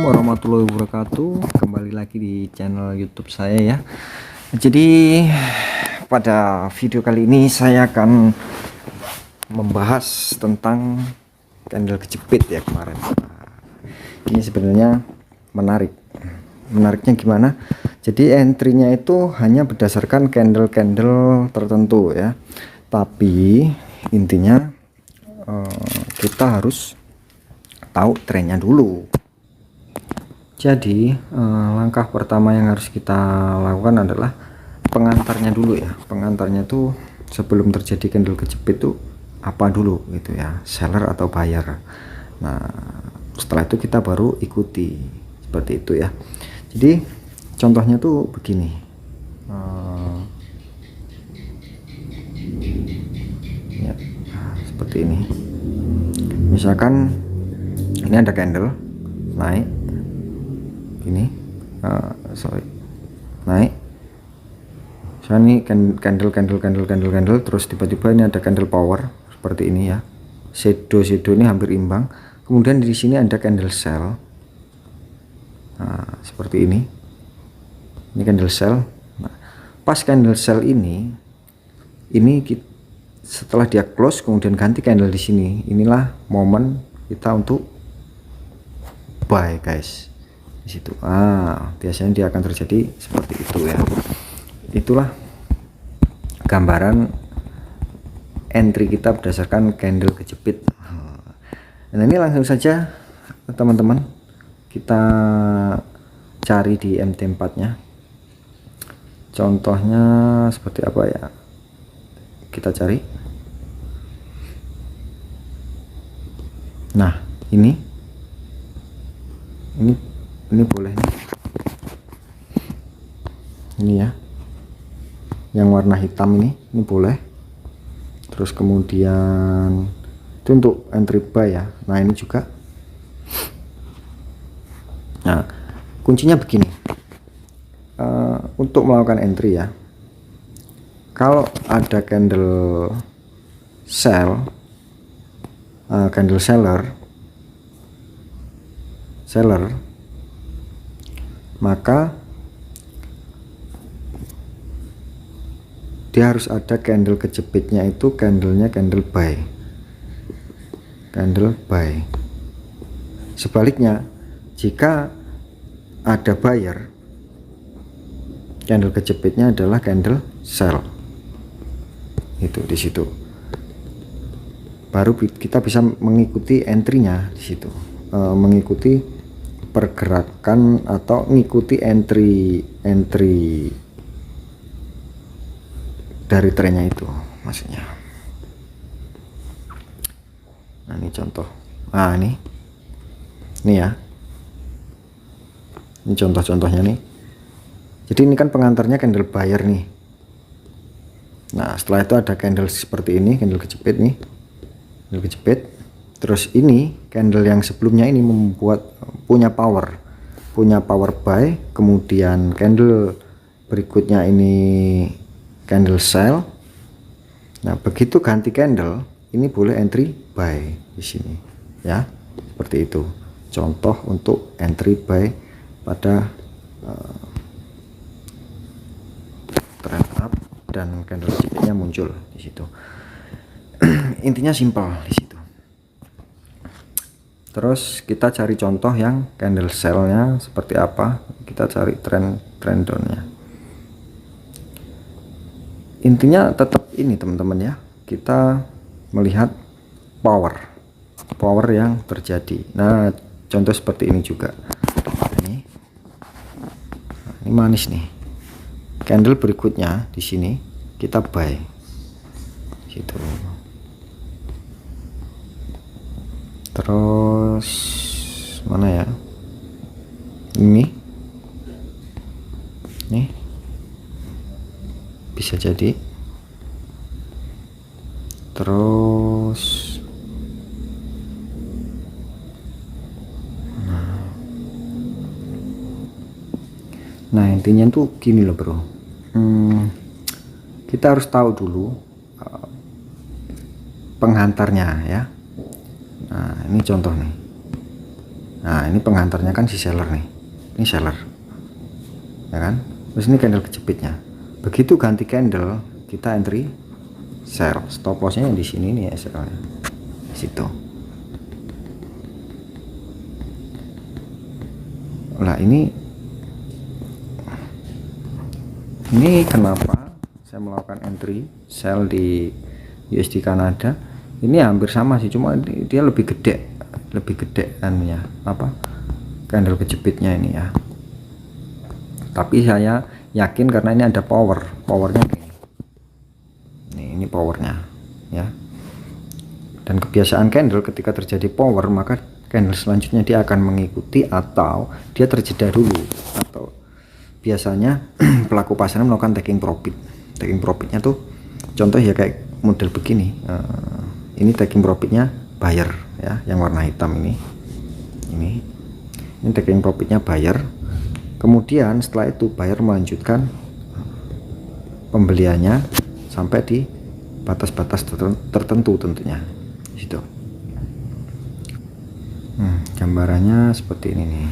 warahmatullahi wabarakatuh. Kembali lagi di channel YouTube saya ya. Jadi pada video kali ini saya akan membahas tentang candle kejepit ya kemarin. Ini sebenarnya menarik. Menariknya gimana? Jadi entry-nya itu hanya berdasarkan candle-candle tertentu ya. Tapi intinya kita harus tahu trennya dulu. Jadi langkah pertama yang harus kita lakukan adalah pengantarnya dulu ya. Pengantarnya tuh sebelum terjadi candle kejepit tuh apa dulu gitu ya, seller atau buyer. Nah setelah itu kita baru ikuti seperti itu ya. Jadi contohnya tuh begini, ya, seperti ini. Misalkan ini ada candle naik ini, naik. Misalnya ini candle terus tiba-tiba ini ada candle power seperti ini ya. Shadow ini hampir imbang. Kemudian di sini ada candle sell. Nah, seperti ini. Ini candle sell. Nah, pas candle sell ini setelah dia close kemudian ganti candle di sini. Inilah momen kita untuk buy, guys. Di situ biasanya dia akan terjadi seperti itu ya. Itulah gambaran entry kita berdasarkan candle kejepit. Nah ini langsung saja teman-teman kita cari di MT4 nya, contohnya seperti apa ya, kita cari. Nah ini boleh nih, ini ya yang warna hitam ini boleh. Terus kemudian itu untuk entry buy ya. Nah ini juga. Nah kuncinya begini, untuk melakukan entry ya, kalau ada candle sell, candle seller, maka dia harus ada candle kejepitnya, itu candlenya candle buy. Sebaliknya jika ada buyer, candle kejepitnya adalah candle sell. Itu di situ baru kita bisa mengikuti entry-nya di situ, mengikuti pergerakan atau mengikuti entry dari trennya itu maksudnya. Nah ini contoh. Nah ini ya, ini contoh-contohnya nih. Jadi ini kan pengantarnya candle buyer nih. Nah setelah itu ada candle seperti ini, candle kejepit nih, candle kejepit. Terus ini candle yang sebelumnya ini punya power buy. Kemudian candle berikutnya ini candle sell. Nah begitu ganti candle ini boleh entry buy di sini ya, seperti itu. Contoh untuk entry buy pada trend up dan candle kejepitnya muncul di situ. Intinya simpel di situ. Terus kita cari contoh yang candle sell-nya seperti apa, kita cari trend down-nya. Intinya tetap ini teman-teman ya, kita melihat power yang terjadi. Nah contoh seperti ini juga. Ini manis nih. Candle berikutnya di sini kita buy. Situ. Terus mana ya? Ini bisa jadi. Terus nah intinya tuh gini loh bro, kita harus tahu dulu penghantarnya ya. Nah ini contoh nih, Nah ini pengantarnya kan si seller nih, ini seller ya kan. Terus ini candle kejepitnya. Begitu ganti candle kita entry sell. Stop lossnya yang di sini nih ya, sellnya di situ. Nah ini kenapa saya melakukan entry sell di USD Kanada ini hampir sama sih, cuma dia lebih gede anunya apa, candle kejepitnya ini ya. Tapi saya yakin karena ini ada powernya nih, ini powernya ya. Dan kebiasaan candle ketika terjadi power, maka candle selanjutnya dia akan mengikuti atau dia terjeda dulu, atau biasanya pelaku pasarnya melakukan taking profitnya tuh contoh ya kayak model begini. Ini taking profitnya buyer ya, yang warna hitam ini taking profitnya buyer. Kemudian setelah itu buyer melanjutkan pembeliannya sampai di batas-batas tertentu tentunya situ. Gambarannya seperti ini nih.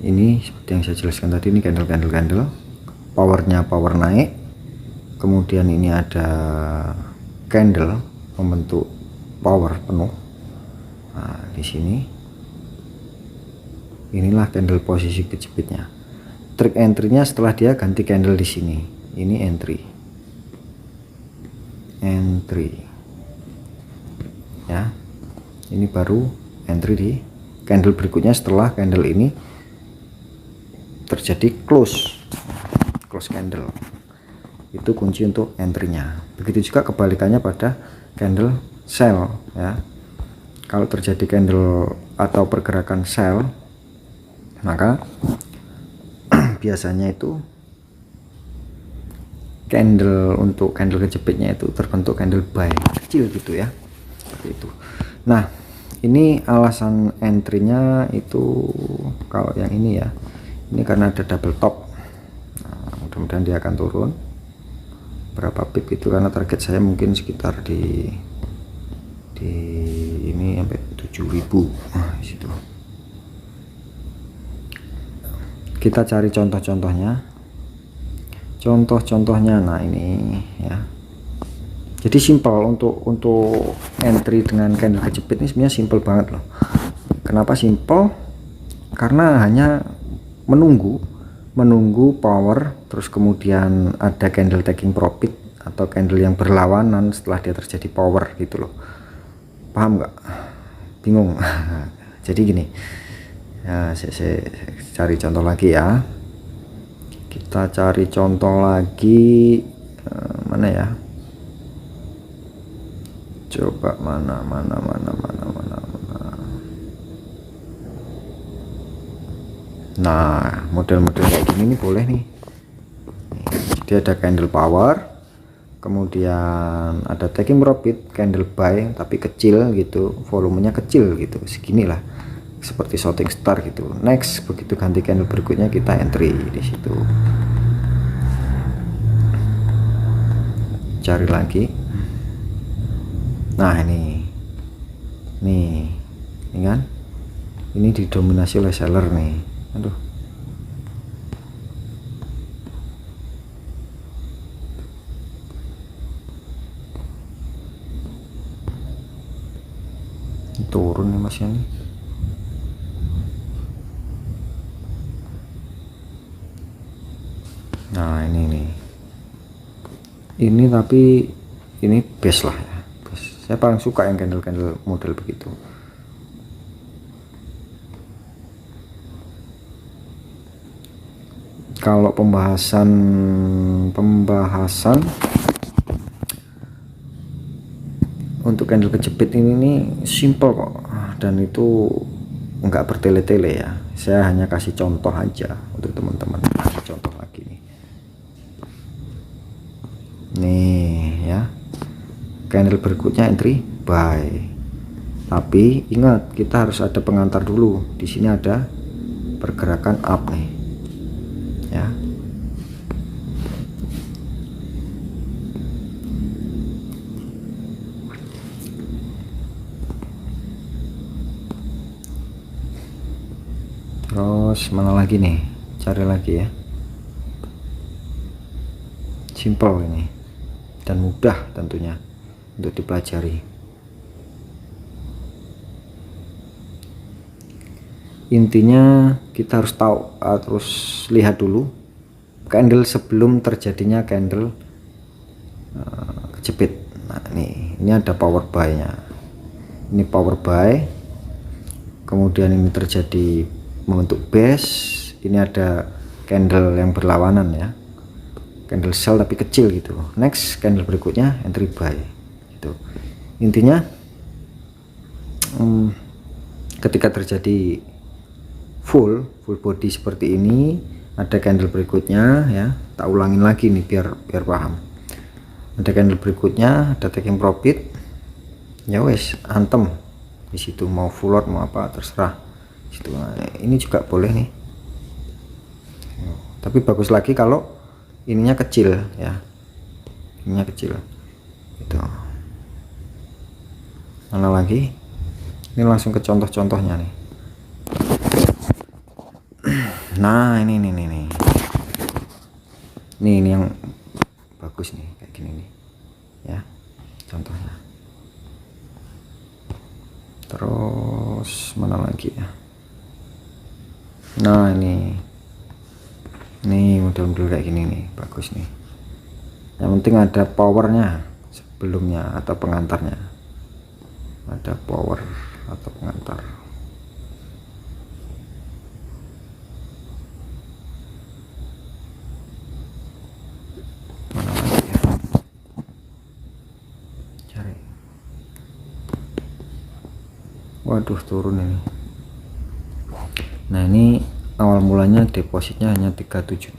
Ini seperti yang saya jelaskan tadi, ini candle powernya power naik, kemudian ini ada candle membentuk power penuh. Nah di sini inilah candle posisi kejepitnya. Trik entry-nya setelah dia ganti candle di sini, ini entry ya, ini baru entry di candle berikutnya setelah candle ini terjadi close candle. Itu kunci untuk entry-nya. Begitu juga kebalikannya pada candle sell ya. Kalau terjadi candle atau pergerakan sell, maka biasanya itu untuk candle kejepitnya itu terbentuk candle buy kecil gitu ya, seperti itu. Nah ini alasan entry-nya itu kalau yang ini ya, ini karena ada double top. Nah, mudah-mudahan dia akan turun berapa pip itu, karena target saya mungkin sekitar di ini sampai 7000. Nah, di situ. Kita cari contoh-contohnya. Nah ini ya, jadi simple untuk entry dengan candle kejepit ini sebenarnya simple banget loh. Kenapa simple? Karena hanya menunggu power, terus kemudian ada candle taking profit atau candle yang berlawanan setelah dia terjadi power gitu loh. Paham nggak? Bingung? Jadi gini ya, saya cari contoh lagi ya. Kita cari contoh lagi, mana ya, coba mana. Nah model-model kayak gini nih boleh nih. Jadi ada candle power, kemudian ada taking profit, candle buy tapi kecil gitu, volumenya kecil gitu, segini lah, seperti shooting star gitu. Next begitu ganti candle berikutnya kita entry di situ. Cari lagi. Nah ini kan, ini didominasi oleh seller nih. Aduh, turun nih masnya nih. Nah ini nih, ini tapi ini best lah ya, best. Saya paling suka yang candle model begitu. Kalau pembahasan untuk candle kejepit ini nih simple kok, dan itu enggak bertele-tele ya. Saya hanya kasih contoh aja untuk teman-teman. Kasih contoh lagi nih ya, candle berikutnya entry buy, tapi ingat kita harus ada pengantar dulu. Di sini ada pergerakan up nih ya. Terus mana lagi nih, cari lagi ya. Simple ini dan mudah tentunya untuk dipelajari. Intinya kita harus tahu, terus lihat dulu candle sebelum terjadinya candle kejepit. Nah ini ada power buy nya, ini power buy, kemudian ini terjadi membentuk base, ini ada candle yang berlawanan ya, candle sell tapi kecil gitu. Next candle berikutnya entry buy gitu. Intinya ketika terjadi full body seperti ini, ada candle berikutnya ya, tak ulangin lagi nih biar paham. Ada candle berikutnya, ada taking profit ya, wes antem di situ, mau full lot mau apa terserah situ. Nah, ini juga boleh nih, tapi bagus lagi kalau ininya kecil ya, ininya kecil gitu. Mana lagi, ini langsung ke contoh-contohnya nih. Nah ini yang bagus nih, kayak gini nih ya contohnya. Terus mana lagi ya, nah ini model-model kayak gini nih bagus nih. Yang penting ada powernya sebelumnya atau pengantarnya, ada power atau pengantar. Waduh turun ini. Nah ini awal mulanya depositnya hanya 372,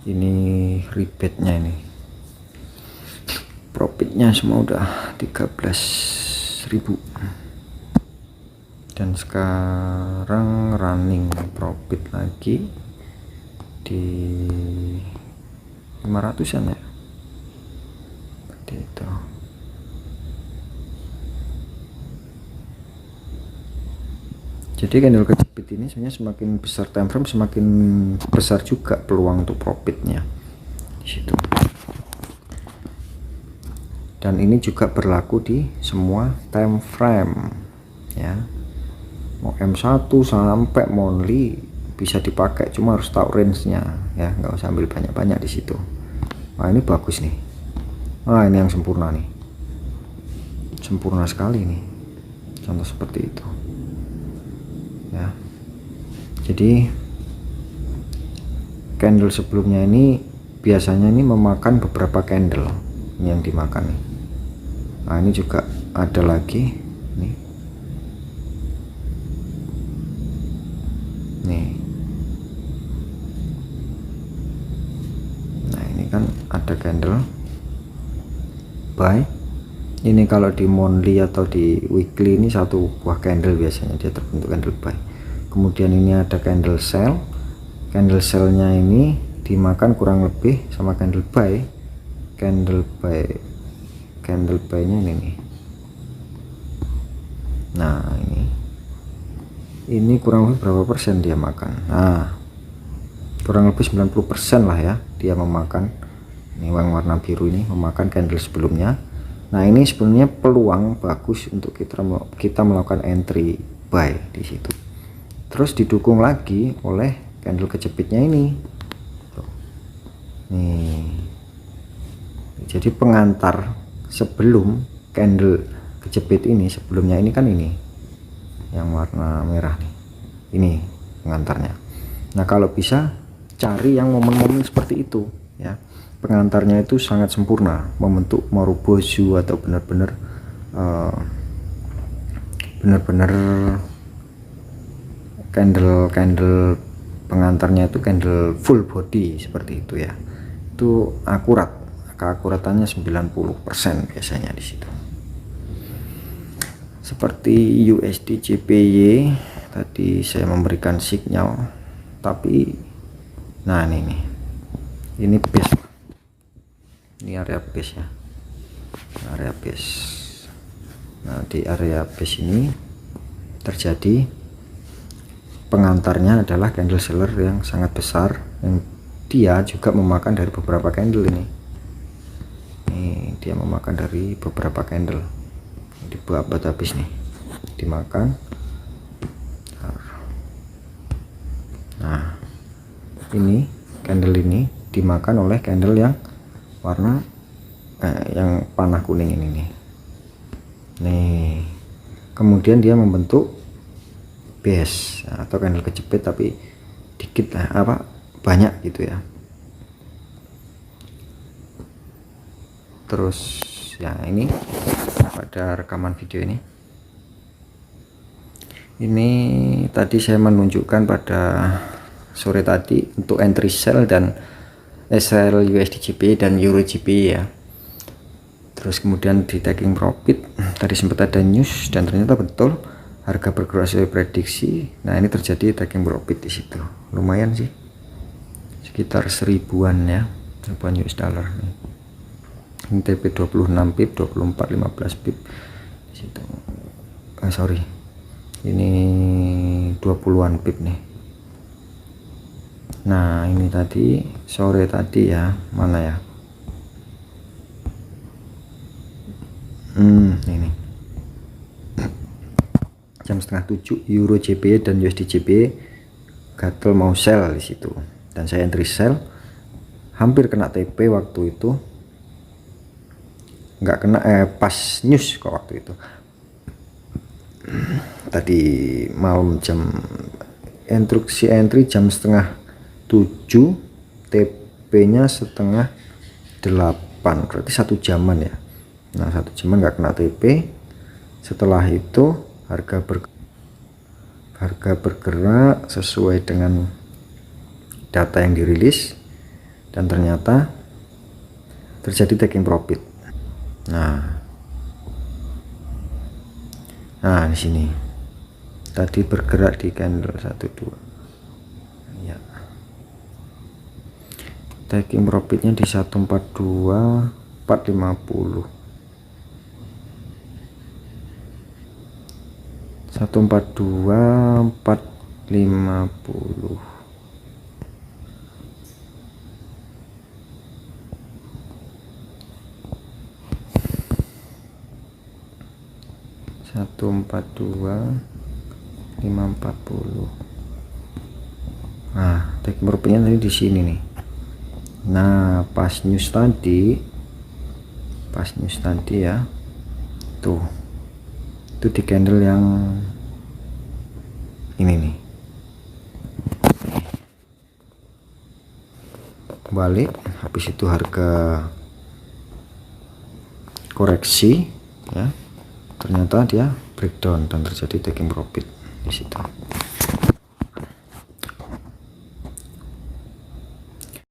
ini rebate nya ini, profitnya semua udah 13.000, dan sekarang running profit lagi di 500an ya, seperti itu. Jadi candle kejepit ini sebenarnya semakin besar time frame, semakin besar juga peluang untuk profitnya di situ. Dan ini juga berlaku di semua time frame ya. Mau M1 sampai monthly bisa dipakai, cuma harus tahu range-nya ya, nggak usah ambil banyak-banyak di situ. Nah ini bagus nih. Nah ini yang sempurna nih, sempurna sekali nih, contoh seperti itu ya. Jadi candle sebelumnya ini biasanya ini memakan beberapa candle ini yang dimakan nih. Nah ini juga ada lagi nih, nah ini kan ada candle buy. Ini kalau di monthly atau di weekly ini satu buah candle biasanya dia terbentuk candle buy. Kemudian ini ada candle sell, candle sellnya ini dimakan kurang lebih sama candle buy. Candle buy nya ini nih. Nah ini kurang lebih berapa persen dia makan. Nah kurang lebih 90% lah ya dia memakan. Ini yang warna biru ini memakan candle sebelumnya. Nah ini sebenarnya peluang bagus untuk kita melakukan entry buy di situ. Terus didukung lagi oleh candle kejepitnya ini. Nih. Jadi pengantar sebelum candle kejepit ini, sebelumnya ini kan ini yang warna merah nih. Ini pengantarnya. Nah kalau bisa cari yang momen-momen seperti itu ya. Pengantarnya itu sangat sempurna, membentuk Marubozu atau benar-benar candle pengantarnya itu candle full body seperti itu ya. Itu akurat, keakuratannya 90% biasanya di situ. Seperti USD JPY tadi saya memberikan sinyal, tapi nah ini base. Ini area base ya, area base. Nah di area base ini terjadi pengantarnya adalah candle seller yang sangat besar, yang dia juga memakan dari beberapa candle ini. Dia memakan dari beberapa candle, dibuat habis nih, dimakan. Nah ini candle ini dimakan oleh candle yang warna yang panah kuning ini nih. Kemudian dia membentuk base atau candle kejepit, tapi dikit lah, banyak gitu ya. Terus ya ini pada rekaman video ini tadi saya menunjukkan pada sore tadi untuk entry sell dan sell USD/GBP dan Euro GBP ya. Terus kemudian di taking profit tadi sempat ada news dan ternyata betul harga bergerak sesuai prediksi. Nah ini terjadi taking profit di situ, lumayan sih, sekitar 1000-an ya, 1000-an US dollar nih. Ini TP 26 pip, 24, 15 pip di situ. Sorry, ini 20-an pip nih. Nah ini tadi sore tadi ya, mana ya, ini jam setengah 7 Euro JP dan USD JP gatel mau sell di situ, dan saya entry sell, hampir kena TP waktu itu, nggak kena, pas news kok waktu itu. Tadi malam jam instruksi entry jam setengah 7, TP nya setengah 8, berarti 1 jaman ya. Nah 1 jaman nggak kena TP. Setelah itu harga bergerak sesuai dengan data yang dirilis, dan ternyata terjadi taking profit. Nah di sini tadi bergerak di candle 1 2 ya, taking profitnya di 142 450, 142 450. Satu 42 540. Nah taking profitnya tadi di sini nih. Nah pas news tadi ya, tuh itu di candle yang ini nih, balik, habis itu harga koreksi ya, ternyata dia breakdown dan terjadi taking profit di situ.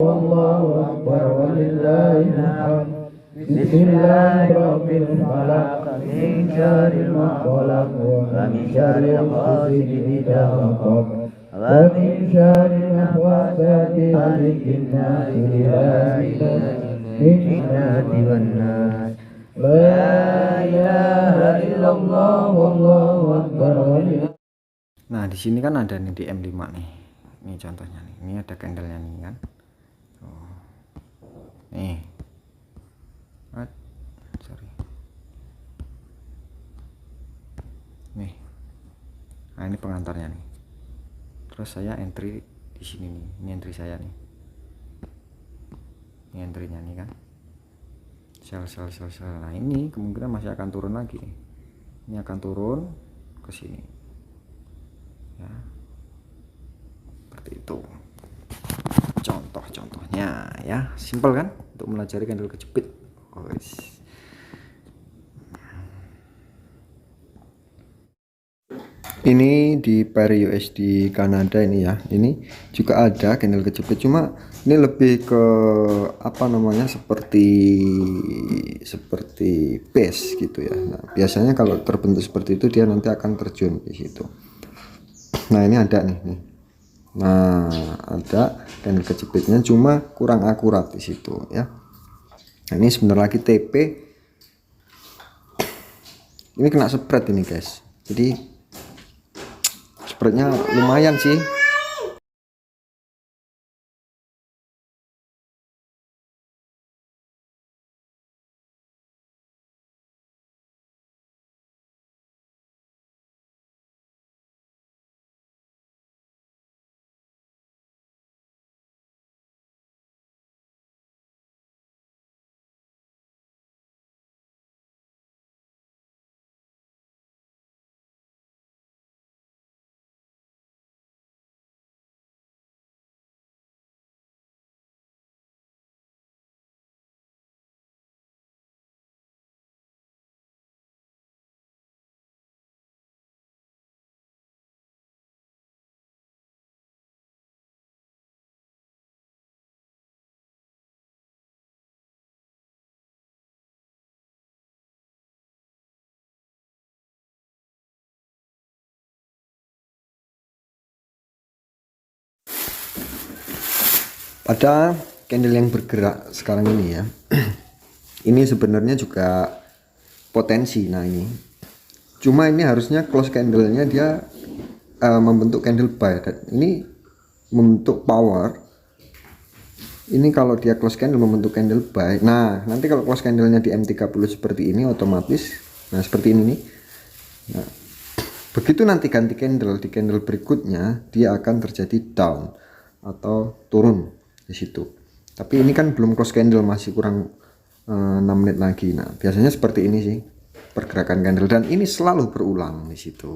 Allahu Akbar walillahil hamd. Bismillahirrahmanirrahim. Min syarril ma khalaq wa min syarri ghasidin idza waqab wa min syarri nafasati fil 'uqad min syarri wan-nas. La ilaha illallah wallahu akbar. Nah di sini kan ada nih di M5 nih, ini contohnya nih, ini ada candlenya nih kan, nih, sorry, nih, nah ini pengantarnya nih, terus saya entry di sini nih, ini entry saya nih, ini entrynya nih kan, sell. Nah ini kemungkinan masih akan turun lagi nih, ini akan turun ke sini ya, seperti itu contohnya ya, simpel kan untuk melajari candle kejepit. Ini di pair USD Kanada ini ya, ini juga ada candle kejepit, cuma ini lebih ke apa namanya, seperti base gitu ya. Nah, biasanya kalau terbentuk seperti itu dia nanti akan terjun di situ. Nah ini ada nih. Nah ada candle kejepitnya, cuma kurang akurat di situ ya. Nah, ini sebentar lagi TP, ini kena spread ini guys, jadi spreadnya lumayan sih. Pada candle yang bergerak sekarang ini ya, ini sebenarnya juga potensi. Nah ini, cuma ini harusnya close candlenya dia membentuk candle buy, dan ini membentuk power. Ini kalau dia close candle membentuk candle buy. Nah nanti kalau close candlenya di M30 seperti ini otomatis, nah seperti ini nih. Nah, begitu nanti ganti candle di candle berikutnya, dia akan terjadi down atau turun di situ. Tapi ini kan belum close candle, masih kurang 6 menit lagi. Nah biasanya seperti ini sih pergerakan candle, dan ini selalu berulang di situ.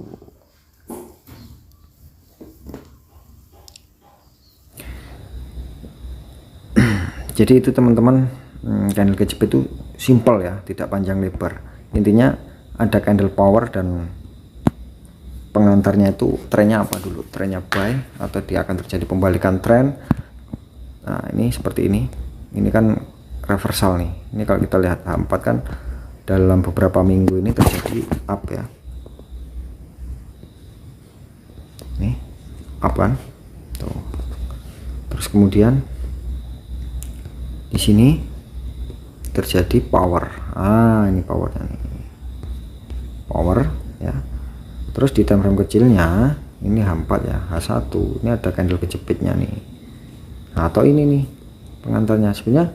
Jadi itu teman-teman, candle kejepit itu simple ya, tidak panjang lebar. Intinya ada candle power dan pengantarnya itu trennya apa dulu, trennya buy atau dia akan terjadi pembalikan tren. Nah ini seperti ini kan reversal nih. Ini kalau kita lihat H4 kan dalam beberapa minggu ini terjadi up ya, nih up kan tuh. Terus kemudian di sini terjadi power. Ini powernya nih, power ya. Terus di time frame kecilnya ini H4 ya, H1 ini ada candle kejepitnya nih. Nah, atau ini nih pengantarnya. Sebenarnya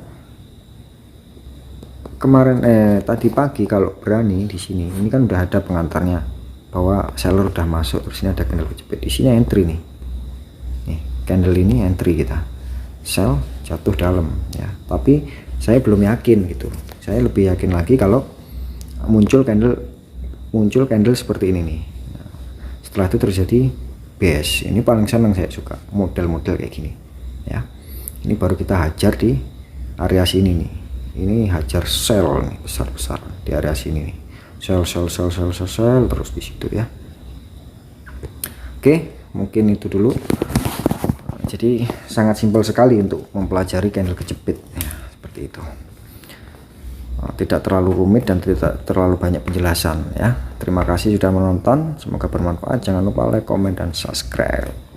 kemarin tadi pagi kalau berani di sini, ini kan udah ada pengantarnya bahwa seller udah masuk. Terus ini ada candle kejepit, di sini entry nih. Nih, candle ini entry kita. Sell jatuh dalam ya. Tapi saya belum yakin gitu. Saya lebih yakin lagi kalau muncul candle seperti ini nih. Nah, setelah itu terjadi bearish. Ini paling senang saya suka model-model kayak gini ya. Ini baru kita hajar di area sini nih. Ini hajar sell nih, besar-besar di area sini nih. Sell terus di situ ya. Oke, mungkin itu dulu. Jadi sangat simpel sekali untuk mempelajari candle kejepit ya, seperti itu. Tidak terlalu rumit dan tidak terlalu banyak penjelasan ya. Terima kasih sudah menonton, semoga bermanfaat. Jangan lupa like, komen, dan subscribe.